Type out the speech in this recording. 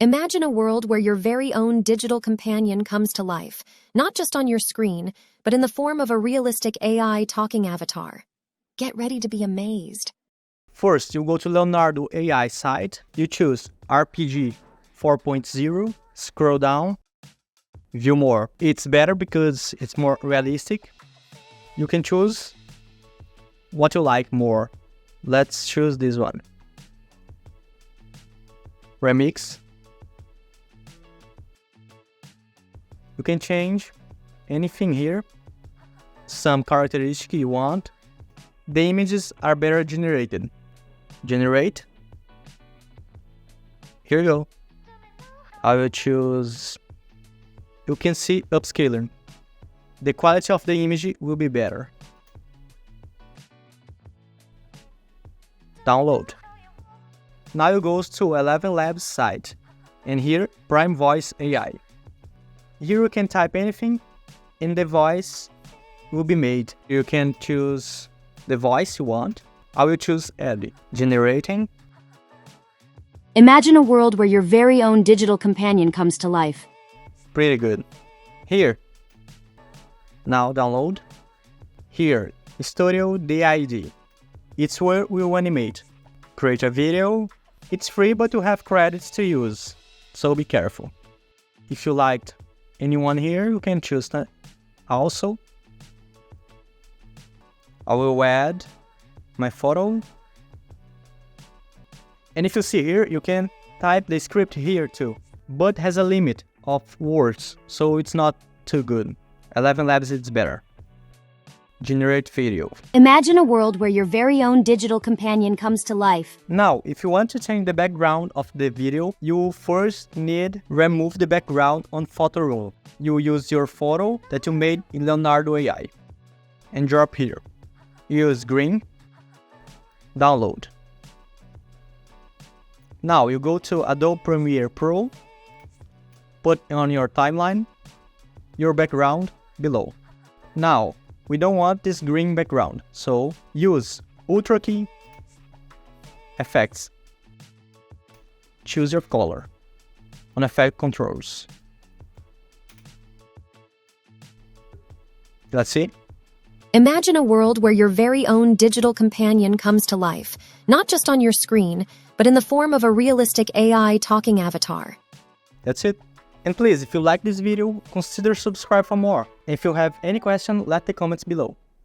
Imagine a world where your very own digital companion comes to life, not just on your screen, but in the form of a realistic AI talking avatar. Get ready to be amazed. First, you go to Leonardo AI site, you choose RPG 4.0, scroll down, view more. It's better because it's more realistic. You can choose what you like more. Let's choose this one. Remix. You can change anything here, some characteristic you want. The images are better generated. Generate. Here you go. I will choose, you can see upscaling. The quality of the image will be better. Download. Now you go to 11 Labs site, and here Prime Voice AI. Here you can type anything, and the voice will be made. You can choose the voice you want. I will choose Eddie. Generating. Imagine a world where your very own digital companion comes to life. Pretty good. Here. Now download. Here, EStudio DID. It's where we'll animate. Create a video. It's free, but you have credits to use, so be careful. If you liked anyone here, you can choose that also. I will add my photo. And if you see here, you can type the script here too, but has a limit of words, so it's not too good. 11 Labs is better. Generate video. Imagine a world where your very own digital companion comes to life. Now, if you want to change the background of the video, you first need remove the background on photo roll. You use your photo that you made in Leonardo AI and drop here. Use green. Download. Now you go to Adobe Premiere Pro, put on your timeline, your background below. Now, we don't want this green background, so use Ultra key, Effects. Choose your color on Effect Controls. Let's see. Imagine a world where your very own digital companion comes to life, not just on your screen, but in the form of a realistic AI talking avatar. That's it. And please, if you like this video, consider subscribe for more. If you have any question, let the comments below.